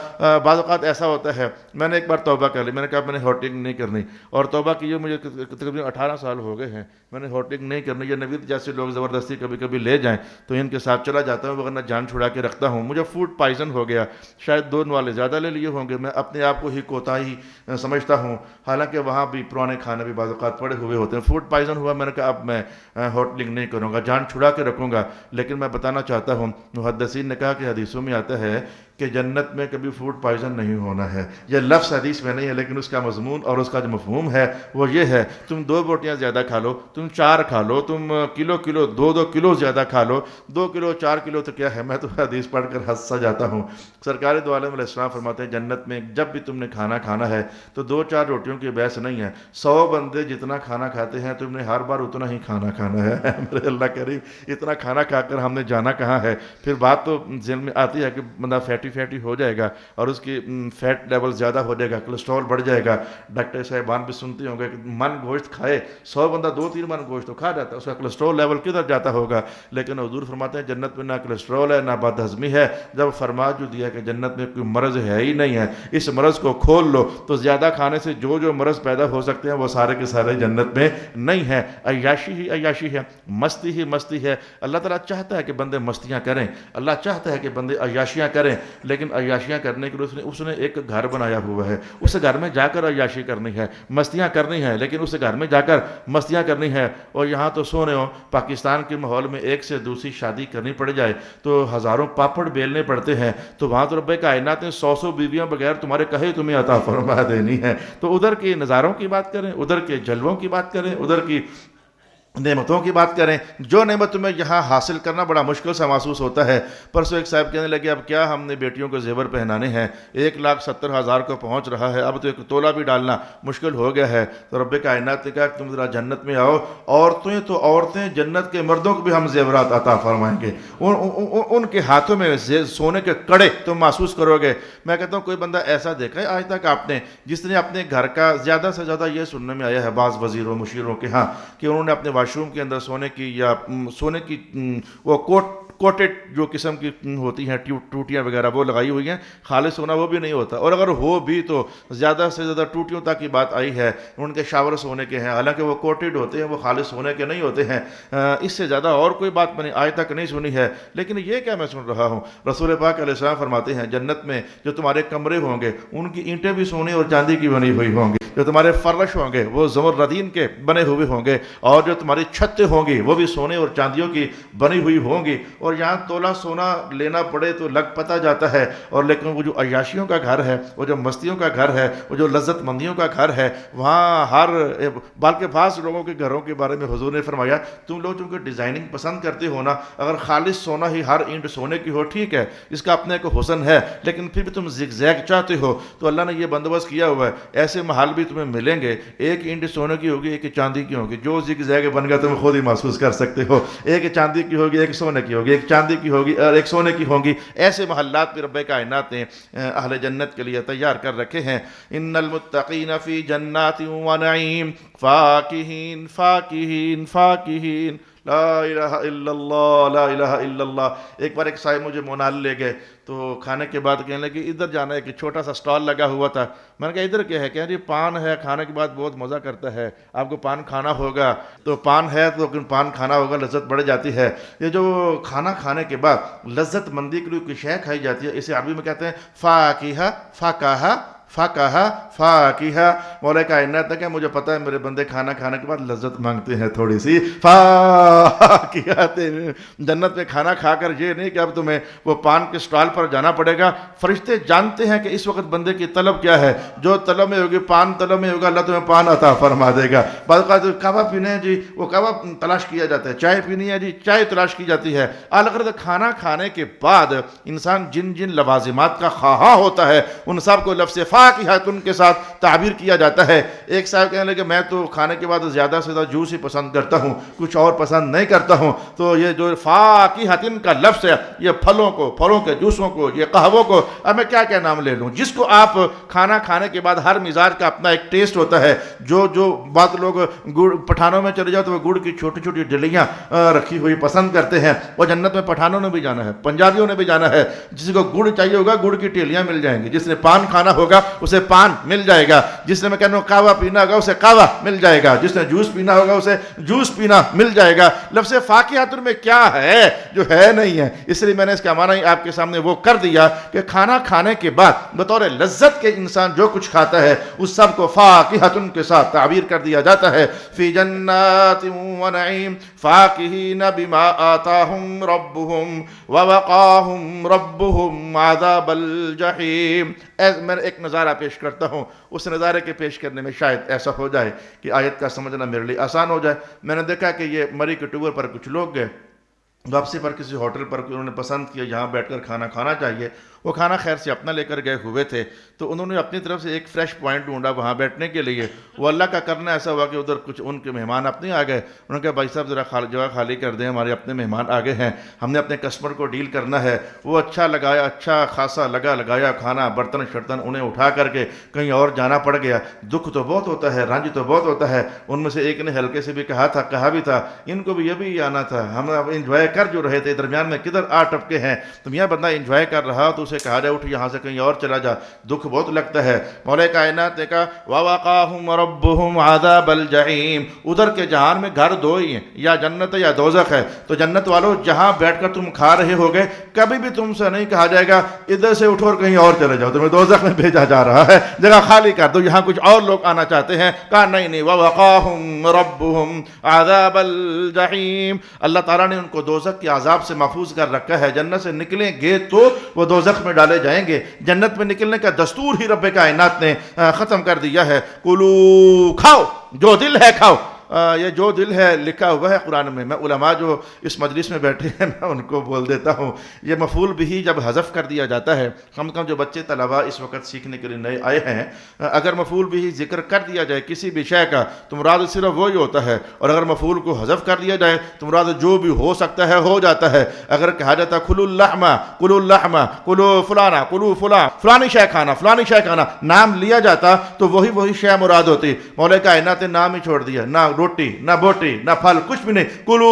بعض اوقات ایسا ہوتا ہے، میں نے ایک بار توبہ کر لی، میں نے کہا میں نے ہوٹنگ نہیں کرنی، اور توبہ کی مجھے تقریباً 18 سال ہو گئے ہیں، میں نے ہوٹنگ نہیں کرنی۔ یہ نوید جیسے لوگ زبردستی کبھی کبھی لے جائیں تو ان کے ساتھ چلا جاتا ہوں، ورنہ جان چھڑا کے رکھتا ہوں۔ مجھے فوڈ پائزن ہو گیا، شاید 2 والے زیادہ لے لیے ہوں گے، میں اپنے آپ کو ہی کوتاہی سمجھتا ہوں، حالانکہ وہاں بھی پرانے کھانے بھی بعض اوقات پڑے ہوئے ہوتے ہیں۔ فوڈ پائزن ہوا، میں نے کہا اب میں ہوٹلنگ نہیں کروں گا، جان چھڑا کے رکھوں گا۔ لیکن میں بتانا چاہتا ہوں، محدثین نے کہا کہ حدیثوں میں آتا ہے کہ جنت میں کبھی فوڈ پائزن نہیں ہونا ہے۔ یہ لفظ حدیث میں نہیں ہے لیکن اس کا مضمون اور اس کا جو مفہوم ہے وہ یہ ہے، تم 2 بوٹیاں زیادہ کھا لو، تم 4 کھا لو، تم کلو 2 کلو زیادہ کھا لو، 2 کلو 4 کلو تو کیا ہے، میں تو حدیث پڑھ کر ہنس سا جاتا ہوں۔ سرکار دو عالم علیہ السلام فرماتے ہیں جنت میں جب بھی تم نے کھانا ہے تو 2-4 روٹیوں کی بحث نہیں ہے، 100 بندے جتنا کھانا کھاتے ہیں تم نے ہر بار اتنا ہی کھانا ہے۔ میرے اللہ کریم، اتنا کھانا کھا کر ہم نے جانا کہاں ہے؟ پھر بات تو ذہن میں آتی ہے کہ بندہ فیٹی ہو جائے گا اور اس کی فیٹ لیول زیادہ ہو جائے گا، کولیسٹرول بڑھ جائے گا۔ ڈاکٹر صاحبان بھی سنتے ہوں گے کہ من گوشت کھائے، 100 بندہ 2-3 من گوشت تو کھا جاتا ہے، اس کا کولیسٹرول لیول کدھر جاتا ہوگا؟ لیکن حضور فرماتے ہیں جنت میں نہ کولیسٹرول ہے نہ بد ہضمی ہے۔ جب فرما جو دیا کہ جنت میں کوئی مرض ہے ہی نہیں ہے، اس مرض کو کھول لو تو زیادہ کھانے سے جو مرض پیدا ہو سکتے ہیں وہ سارے کے سارے جنت میں نہیں ہے۔ عیاشی ہی عیاشی ہے، مستی ہی مستی ہے۔ اللہ تعالیٰ چاہتا ہے کہ بندے مستیاں کریں، اللہ چاہتا ہے کہ بندے عیاشیاں کریں، لیکن عیاشیاں کرنے کے لیے اس نے ایک گھر بنایا ہوا ہے، اس گھر میں جا کر عیاشی کرنی ہے، مستیاں کرنی ہے، لیکن اس گھر میں جا کر مستیاں کرنی ہے۔ اور یہاں تو سونے ہو پاکستان کے ماحول میں ایک سے دوسری شادی کرنی پڑ جائے تو ہزاروں پاپڑ بیلنے پڑتے ہیں، تو وہاں تو رب کائنات نے 100 بیویاں بغیر تمہارے کہے تمہیں عطا فرما دینی ہے۔ تو ادھر کے نظاروں کی بات کریں، ادھر کے جلووں کی بات کریں، ادھر کی نعمتوں کی بات کریں، جو نعمت تمہیں یہاں حاصل کرنا بڑا مشکل سا محسوس ہوتا ہے۔ پرسوں ایک صاحب کہنے لگے اب کیا ہم نے بیٹیوں کو زیور پہنانے ہیں، 1,70,000 کو پہنچ رہا ہے، اب تو 1 تولہ بھی ڈالنا مشکل ہو گیا ہے۔ تو رب کائنات نے کہا کہ تم ذرا جنت میں آؤ، عورتیں جنت کے مردوں کو بھی ہم زیورات عطا فرمائیں گے، ان کے ہاتھوں میں سونے کے کڑے تم محسوس کرو گے۔ میں کہتا ہوں کوئی بندہ ایسا دیکھا ہے آج تک آپ نے جس نے اپنے گھر کا، زیادہ سے زیادہ یہ سننے میں آیا ہے بعض وزیروں مشیروں کے ہاں کہ انہوں نے اپنے واش روم کے اندر سونے کی یا سونے کی وہ کوٹڈ جو قسم کی ہوتی ہیں ٹوٹیاں وغیرہ وہ لگائی ہوئی ہیں، خالص سونا وہ بھی نہیں ہوتا، اور اگر ہو بھی تو زیادہ سے زیادہ ٹوٹیوں تک کی بات آئی ہے۔ ان کے شاور سونے کے ہیں، حالانکہ وہ کوٹڈ ہوتے ہیں، وہ خالص سونے کے نہیں ہوتے ہیں۔ اس سے زیادہ اور کوئی بات میں نے آج تک نہیں سنی ہے۔ لیکن یہ کیا میں سن رہا ہوں، رسول پاک علیہ السلام فرماتے ہیں جنت میں جو تمہارے کمرے ہوں گے ان کی اینٹیں بھی سونے اور چاندی کی بنی ہوئی ہوں گی، جو تمہارے فرش ہوں گے وہ زمردین کے بنے ہوئے ہوں گے، اور جو تمہاری چھتیں ہوں گی وہ بھی سونے اور چاندیوں کی بنی ہوئی ہوں گی۔ اور یہاں تولہ سونا لینا پڑے تو لگ پتہ جاتا ہے، اور لیکن وہ جو عیاشیوں کا گھر ہے، وہ جو مستیوں کا گھر ہے، وہ جو لذت مندیوں کا گھر ہے، وہاں بلکہ بعض لوگوں کے گھروں کے بارے میں حضور نے فرمایا تم لوگ چونکہ ڈیزائننگ پسند کرتے ہو نا، اگر خالص سونا ہی ہر اینٹ سونے کی ہو ٹھیک ہے، اس کا اپنے کو حسن ہے، لیکن پھر بھی تم زگ زیگ چاہتے ہو تو اللہ نے یہ بندوبست کیا ہوا ہے، ایسے محل بھی تمہیں ملیں گے، ایک اینٹ سونے کی ہوگی ایک چاندی کی ہوگی، جو زگ زیگ بن گیا تم خود ہی محسوس کر سکتے ہو، ایک چاندی کی ہوگی ایک سونے کی ہوگی، ایک چاندی کی ہوگی اور ایک سونے کی ہوگی۔ ایسے محلات بھی رب کائنات نے اہل جنت کے لیے تیار کر رکھے ہیں۔ ان المتقین فی جنات و نعیم فاکہین فاکہین فاکہین لا الہ الا اللہ لا الہ الا اللہ۔ ایک بار ایک صاحب مجھے مونال لے گئے تو کھانے کے بعد کہنے لگے ادھر جانا ہے، کہ چھوٹا سا سٹال لگا ہوا تھا۔ میں نے کہا ادھر کیا ہے؟ کہہ جی پان ہے، کھانے کے بعد بہت مزہ کرتا ہے، آپ کو پان کھانا ہوگا۔ تو پان ہے تو پان کھانا ہوگا، لذت بڑھ جاتی ہے۔ یہ جو کھانا کھانے کے بعد لذت مندی کے لیے کوئی شے کھائی جاتی ہے، اسے عربی میں کہتے ہیں فاکہہ، فاکہہ فاکہہ فاکہہ۔ مولا کائنات نے کہا مجھے پتہ ہے میرے بندے کھانا کھانے کے بعد لذت مانگتے ہیں تھوڑی سی فاکہہ۔ جنت میں کھانا کھا کر یہ نہیں کہ اب تمہیں وہ پان کے سٹال پر جانا پڑے گا۔ فرشتے جانتے ہیں کہ اس وقت بندے کی طلب کیا ہے، جو طلب میں ہوگی، پان طلب میں ہوگا، اللہ تمہیں پان عطا فرما دے گا۔ بعض اوقات کعبہ پینے ہے جی، وہ کعبہ تلاش کیا جاتا ہے، چائے پینی ہے جی، چائے تلاش کی جاتی ہے۔ البتہ کھانا کھانے کے بعد انسان جن جن لوازمات کا خواہاں ہوتا ہے ان سب کو لفظ فاکہۃ کے ساتھ تعبیر کیا جاتا ہے۔ ایک صاحب کہنے لگے میں تو کھانے کے بعد زیادہ سے زیادہ جوس ہی پسند کرتا ہوں، کچھ اور پسند نہیں کرتا ہوں۔ تو یہ جو فاکہۃ کا لفظ ہے، یہ پھلوں کو، پھلوں کے جوسوں کو، یہ قہووں کو، اب میں کیا نام لے لوں، جس کو آپ کھانا کھانے کے بعد ہر مزاج کا اپنا ایک ٹیسٹ ہوتا ہے۔ جو بعض لوگ گڑ پٹھانوں میں چلے جاؤ تو وہ گڑ کی چھوٹی چھوٹی ڈلیاں رکھی ہوئی پسند کرتے ہیں، اور جنت میں پٹھانوں نے بھی جانا ہے، پنجابیوں نے بھی جانا ہے۔ جس کو گڑ چاہیے ہوگا گڑ کی ٹیلیاں مل جائیں گی، جس نے پان کھانا ہوگا اسے پان مل جائے گا، جس نے میں کہنا قہوہ پینا ہوگا اسے قہوہ مل جائے گا، جس نے جوس پینا ہوگا اسے جوس پینا مل جائے گا۔ لفظ فاکہۃ میں کیا ہے جو ہے نہیں ہے، اس لیے میں نے اس کا معنی آپ کے سامنے وہ کر دیا کہ کھانا کھانے کے بعد بطور لذت کے انسان جو کچھ کھاتا ہے اس سب کو فاکہۃ کے ساتھ تعبیر کر دیا جاتا ہے۔ فی جنات و نعیم فاکہین بما آتاہم ربہم ووقاہم ربہم عذاب الجحیم۔ میں ایک نظارہ پیش کرتا ہوں، اس نظارے کے پیش کرنے میں شاید ایسا ہو جائے کہ آیت کا سمجھنا میرے لیے آسان ہو جائے۔ میں نے دیکھا کہ یہ مری کے ٹور پر کچھ لوگ گئے، واپسی پر کسی ہوٹل پر انہوں نے پسند کیا یہاں بیٹھ کر کھانا کھانا چاہیے۔ وہ کھانا خیر سے اپنا لے کر گئے ہوئے تھے، تو انہوں نے اپنی طرف سے ایک فریش پوائنٹ ڈھونڈا وہاں بیٹھنے کے لیے۔ وہ اللہ کا کرنا ایسا ہوا کہ ادھر کچھ ان کے مہمان اپنے آ گئے، انہوں نے کہا بھائی صاحب ذرا جگہ خالی کر دیں، ہمارے اپنے مہمان آگے ہیں، ہم نے اپنے کسٹمر کو ڈیل کرنا ہے۔ وہ اچھا لگایا، اچھا خاصا لگایا کھانا، برتن شرتن انہیں اٹھا کر کے کہیں اور جانا پڑ گیا۔ دکھ تو بہت ہوتا ہے، رنج تو بہت ہوتا ہے۔ ان میں سے ایک نے ہلکے سے بھی کہا بھی تھا ان کو بھی یہ بھی آنا تھا، ہم اب انجوائے کر جو رہے تھے، درمیان میں کدھر آ ٹپکے ہیں۔ تو میاں بندہ انجوائے کر رہا تو اسے کہا جائے اٹھ یہاں سے کہیں اور چلا جا، دکھ بہت لگتا ہے۔ مولا کائنات نے کہا وَوَقَاهُمْ رَبُّهُمْ عَذَابَ الْجَحِيمِ۔ ادھر کے جہان میں گھر دو ہی ہیں، یا جنت ہے یا دوزخ ہے۔ تو جنت والوں جہاں بیٹھ کر تم کھا رہے ہوگے کبھی بھی تم سے نہیں کہا جائے گا ادھر سے اٹھو اور کہیں اور چلے جاؤ، تمہیں دوزخ میں بھیجا جا رہا ہے، جگہ خالی کر دو، یہاں کچھ اور لوگ آنا چاہتے ہیں۔ کہا نہیں وَوَقَاهُمْ رَبُّهُمْ عَذَابَ الْجَحِيمِ۔ اللہ تعالیٰ نے ان کو دوزخ کے عذاب سے محفوظ کر رکھا ہے۔ جنت سے نکلیں گے تو وہ دوزخ میں ڈالے جائیں گے، جنت میں نکلنے کا دستور ہی رب کائنات نے ختم کر دیا ہے۔ کلو، کھاؤ، جو دل ہے کھاؤ۔ یہ جو دل ہے لکھا ہوا ہے قرآن میں، میں علماء جو اس مجلس میں بیٹھے ہیں میں ان کو بول دیتا ہوں، یہ مفعول بھی جب حذف کر دیا جاتا ہے، کم جو بچے طلباء اس وقت سیکھنے کے لیے نئے آئے ہیں، اگر مفعول بھی ذکر کر دیا جائے کسی بھی شے کا تو مراد صرف وہی ہوتا ہے، اور اگر مفعول کو حذف کر دیا جائے تو مراد جو بھی ہو سکتا ہے ہو جاتا ہے۔ اگر کہا جاتا کلو اللحم کلو فلانا کلو فلانی شے کھانا، فلانی شے کھانا، نام لیا جاتا تو وہی شے مراد ہوتی۔ مولا کائنات نے نام ہی چھوڑ دیا، نہ روٹی نہ بوٹی نہ پھل، کچھ بھی نہیں، کلو۔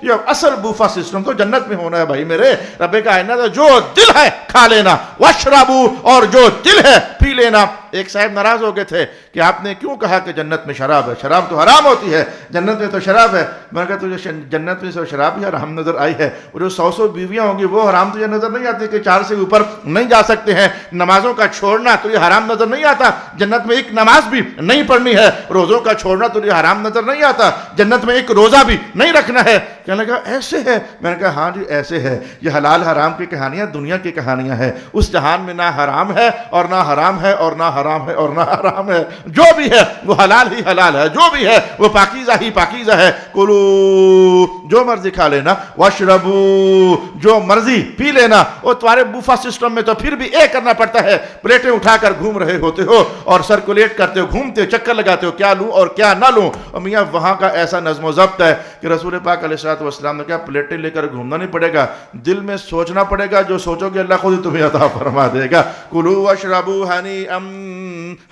یہ اصل بوفا سسٹم تو جنت میں ہونا ہے بھائی میرے۔ رب کائنات جو دل ہے کھا لینا، واشربو، اور جو دل ہے پی لینا۔ ایک صاحب ناراض ہو گئے تھے کہ آپ نے کیوں کہا کہ جنت میں شراب ہے، شراب تو حرام ہوتی ہے، جنت میں تو شراب ہے۔ میں نے کہا تجھے جنت میں سے شراب ہی حرام نظر آئی ہے، اور جو 100 بیویاں ہوں گی وہ حرام تجھے نظر نہیں آتی کہ 4 سے اوپر نہیں جا سکتے ہیں؟ نمازوں کا چھوڑنا تجھے حرام نظر نہیں آتا؟ جنت میں ایک نماز بھی نہیں پڑھنی ہے۔ روزوں کا چھوڑنا تجھے حرام نظر نہیں آتا؟ جنت میں ایک روزہ بھی نہیں رکھنا ہے۔ کہنے لگا ایسے ہے؟ میں نے کہا ہاں جی ایسے ہے، یہ حلال حرام کی کہانیاں دنیا کی کہانیاں ہیں، اس جہان میں نہ حرام ہے اور نہ حرام ہے اور نہ حرام ہے اور نہ حرام ہے، جو بھی ہے وہ حلال ہی حلال ہے، جو بھی ہے وہ پاکیزہ ہی پاکیزہ ہے۔ کلو، جو مرضی کھا لینا، واشربو، جو مرضی پی لینا۔ اور تمہارے بوفا سسٹم میں تو پھر بھی ایک کرنا پڑتا ہے، پلیٹیں اٹھا کر گھوم رہے ہوتے ہو اور سرکولیٹ کرتے ہو، گھومتے ہو، چکر لگاتے ہو، کیا لوں اور کیا نہ لوں۔ اور میاں وہاں کا ایسا نظم و ضبط ہے کہ رسول پاک علیہ السلام نے کہا پلیٹیں لے کر گھومنا نہیں پڑے گا، دل میں سوچنا پڑے گا، جو سوچو گے اللہ خود ہی تمہیں عطا فرما دے گا۔ کلو واشربو ہنیئا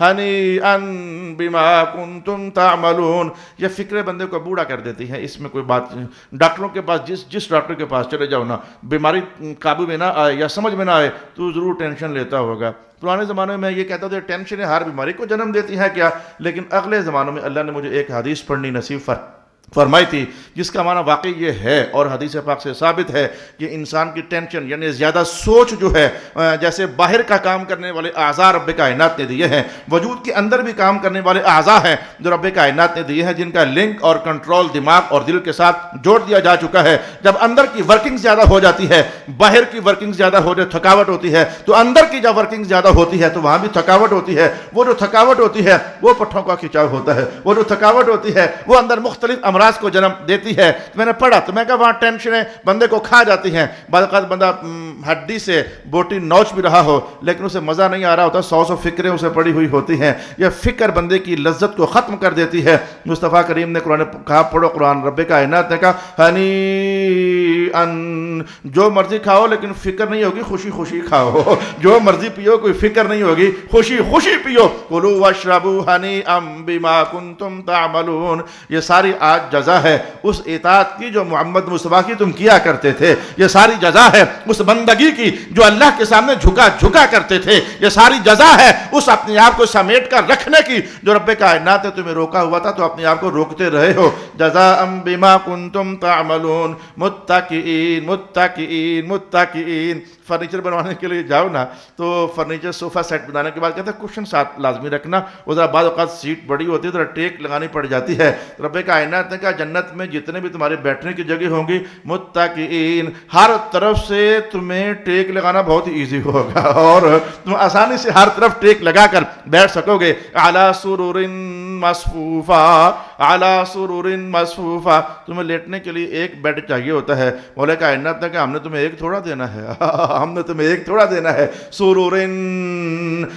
ہنیئا بما کنتم تعملون. یہ فکر بندے کو بوڑھا کر دیتی ہے. اس میں کوئی بات نہیں. ڈاکٹروں کے پاس جس ڈاکٹر کے پاس چلے جاؤ نا, بیماری قابو میں نہ آئے یا سمجھ میں نہ آئے تو ضرور ٹینشن لیتا ہوگا. پرانے زمانے میں یہ کہتا تھا ٹینشنیں ہر بیماری کو جنم دیتی ہیں کیا, لیکن اگلے زمانوں میں اللہ نے مجھے ایک حدیث پڑھنی نصیب فرمائی تھی جس کا معنی واقعی یہ ہے اور حدیث پاک سے ثابت ہے کہ انسان کی ٹینشن یعنی زیادہ سوچ جو ہے, جیسے باہر کا کام کرنے والے اعضاء رب کائنات نے دیے ہیں, وجود کے اندر بھی کام کرنے والے اعضاء ہیں جو رب کائنات نے دیے ہیں, جن کا لنک اور کنٹرول دماغ اور دل کے ساتھ جوڑ دیا جا چکا ہے. جب اندر کی ورکنگ زیادہ ہو جاتی ہے, باہر کی ورکنگ زیادہ ہو جائے, تھکاوٹ ہوتی ہے, تو اندر کی جب ورکنگ زیادہ ہوتی ہے تو وہاں بھی تھکاوٹ ہوتی ہے. وہ جو تھکاوٹ ہوتی ہے وہ پٹھوں کا کھچاؤ ہوتا ہے, وہ جو تھکاوٹ ہوتی ہے وہ اندر مختلف امراض کو جنم دیتی ہے. میں نے پڑھا تو میں کہا وہاں ٹینشنیں بندے کو کھا جاتی ہیں. بعض اوقات بندہ ہڈی سے بوٹی نوچ بھی رہا ہو لیکن اسے مزہ نہیں آ رہا ہوتا, 100 فکریں اسے پڑی ہوئی ہوتی ہیں. یہ فکر بندے کی لذت کو ختم کر دیتی ہے. مصطفیٰ کریم نے قرآن کہا, پڑھو قرآن, رب کائنات نے کہا ہنیئا, جو مرضی کھاؤ لیکن فکر نہیں ہوگی, خوشی خوشی کھاؤ. جو مرضی پیو کوئی فکر نہیں ہوگی, خوشی خوشی پیو. کلوا واشربوا ہنیئا بما کنتم تعملون. یہ ساری آج جزا ہے اس اطاعت کی جو محمد مصطفیٰ کی تم کیا کرتے تھے. یہ ساری جزا ہے اس بندگی کی جو اللہ کے سامنے جھکا کرتے تھے. یہ ساری جزا ہے اس اپنے آپ کو سمیٹ کر رکھنے کی جو رب کائنات نے تمہیں روکا ہوا تھا تو اپنے آپ کو روکتے رہے ہو. جزاء بما کنتم تعملون متکئین متکئین متکئین. فرنیچر بنوانے کے لیے جاؤ نا تو فرنیچر صوفہ سیٹ بنانے کے بعد کہتے ہیں کشن ساتھ لازمی رکھنا. وہ ذرا بعض اوقات سیٹ بڑی ہوتی ہے, ذرا ٹیک لگانی پڑ جاتی ہے. رب کائنات نے کہا جنت میں جتنے بھی تمہارے بیٹھنے کی جگہ ہوں گی متکئین, ہر طرف سے تمہیں ٹیک لگانا بہت ایزی ہوگا اور تم آسانی سے ہر طرف ٹیک لگا کر بیٹھ سکو گے. علی سرر مصفوفہ, علی سرر مصفوفہ. تمہیں لیٹنے کے لیے ایک بیڈ چاہیے ہوتا ہے. مولا کائنات نے کہا ہم نے تمہیں ایک تھوڑا دینا ہے, ہم نے تمہیں ایک تھوڑا دینا ہے. سرر,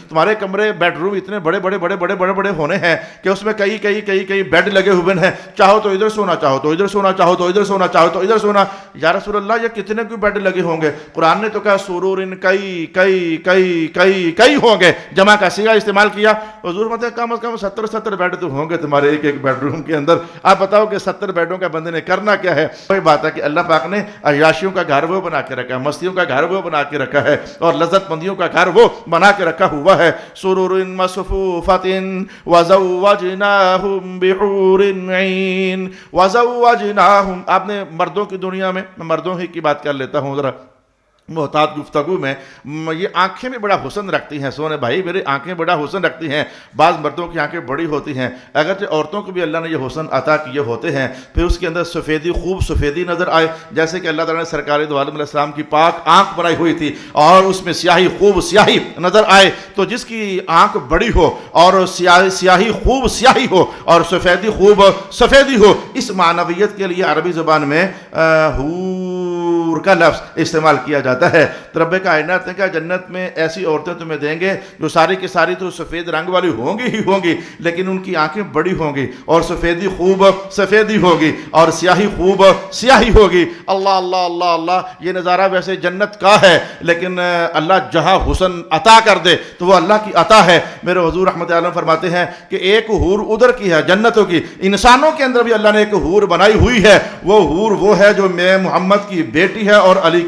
تمہارے کمرے بیڈ روم اتنے بڑے بڑے بڑے بڑے بڑے بڑے ہونے ہیں کہ اس میں کئی بیڈ لگے ہوئے ہیں. چاہو تو ادھر سونا, چاہو تو ادھر سونا, چاہو تو ادھر سونا, چاہو تو ادھر سونا. یا رسول اللہ یہ کتنے کوئی بیڈ لگے ہوں گے؟ قرآن نے تو کہا سرور کئی ہوں گے, جمع کا صیغہ استعمال کیا. حضور فرماتے ہیں کم از کم 70 بیڈ تو ہوں گے تمہارے ایک بیڈ روم کے اندر. آپ بتاؤ کہ 70 بیڈوں کا بندے نے کرنا کیا ہے؟ وہی بات ہے کہ اللہ پاک نے عیاشیوں کا گھر وہ بنا کے رکھا ہے, مستیوں کا گھر وہ بنا کے رکھا ہے اور لذت مندیوں کا گھر وہ بنا کے رکھا ہوا ہے. سرور مصفوفۃ وزوجناہم بحور عین وزوجناہم. آپ نے مردوں کی دنیا میں مردوں ہی کی بات کر لیتا ہوں ذرا محتاط گفتگو میں, یہ آنکھیں بھی بڑا حسن رکھتی ہیں. سونے بھائی میری آنکھیں بڑا حسن رکھتی ہیں. بعض مردوں کی آنکھیں بڑی ہوتی ہیں, اگرچہ عورتوں کو بھی اللہ نے یہ حسن عطا کیے ہوتے ہیں. پھر اس کے اندر سفیدی, خوب سفیدی نظر آئے, جیسے کہ اللہ تعالیٰ نے سرکار دو عالم علیہ السلام کی پاک آنکھ بنائی ہوئی تھی اور اس میں سیاہی, خوب سیاہی نظر آئے. تو جس کی آنکھ بڑی ہو اور سیاہی خوب سیاہی ہو اور سفیدی خوب سفیدی ہو, اس معنویت کے لیے عربی زبان میں حور کا لفظ استعمال کیا جاتا ہے. تو رب کائنات نے کہا جنت میں ایسی عورتیں تمہیں دیں گے جو ساری کی ساری تو سفید رنگ والی ہوں گی ہی ہوں گی, لیکن ان کی آنکھیں بڑی ہوں گی اور سفیدی خوب سفیدی ہوگی اور سیاہی خوب سیاہی ہوگی. اللہ اللہ اللہ اللہ. یہ نظارہ ویسے جنت کا ہے لیکن اللہ جہاں حسن عطا کر دے تو وہ اللہ کی عطا ہے. میرے حضور رحمت عالم فرماتے ہیں کہ ایک حور ادھر کی ہے جنتوں کی, انسانوں کے اندر بھی اللہ نے ایک حور بنائی ہوئی ہے. وہ حور وہ ہے جو میں محمد کی بیٹی ہے اور علی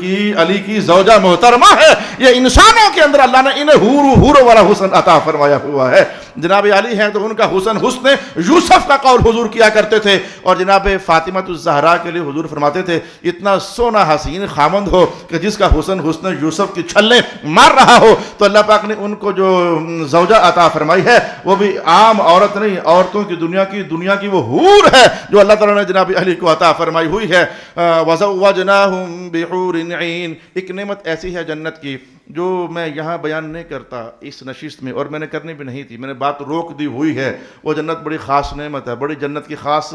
کی زوجہ محترمہ ہے. یہ انسانوں کے اندر اللہ نے انہیں حور والا حسن عطا فرمایا ہوا ہے. جناب علی ہیں تو ان کا حسن یوسف کا قول حضور کیا کرتے تھے, اور جناب فاطمہ الزہرا کے لیے حضور فرماتے تھے اتنا سونا حسین خامند ہو کہ جس کا حسن یوسف کی چھلے مار رہا ہو. تو اللہ پاک نے ان کو جو زوجہ عطا فرمائی ہے وہ بھی عام عورت نہیں, عورتوں کی دنیا کی وہ حور ہے جو اللہ تعالیٰ نے جناب علی کو عطا فرمائی ہوئی ہے. وَزَوَّجْنَاهُمْ بِحُورٍ عِينٍ. ایک نعمت ایسی ہے جنت کی جو میں یہاں بیان نہیں کرتا اس نشست میں, اور میں نے کرنی بھی نہیں تھی, میں نے بات روک دی ہوئی ہے. وہ جنت بڑی خاص نعمت ہے, بڑی جنت کی خاص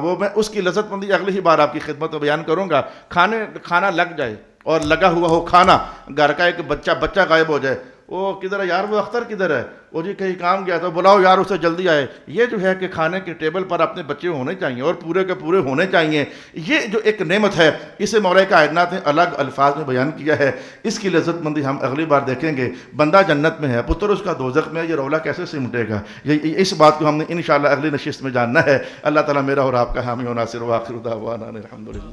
وہ میں اس کی لذت مندی اگلی ہی بار آپ کی خدمت میں بیان کروں گا. کھانا لگ جائے اور لگا ہوا ہو کھانا, گھر کا ایک بچہ غائب ہو جائے, وہ کدھر ہے یار، وہ اختر کدھر ہے، وہ جی کہیں کام گیا تھا، بلاؤ یار اسے جلدی آئے. یہ جو ہے کہ کھانے کے ٹیبل پر اپنے بچے ہونے چاہیے اور پورے کے پورے ہونے چاہیے. یہ جو ایک نعمت ہے اسے مولا کائنات نے الگ الفاظ میں بیان کیا ہے. اس کی لذت مندی ہم اگلی بار دیکھیں گے. بندہ جنت میں ہے، پتر اس کا دوزخ میں ہے، یہ رولا کیسے سمٹے گا؟ اس بات کو ہم نے انشاءاللہ اگلی نشست میں جاننا ہے. اللہ تعالیٰ میرا اور آپ کا حامی و ناصر و آخر دعوانا الحمدللہ.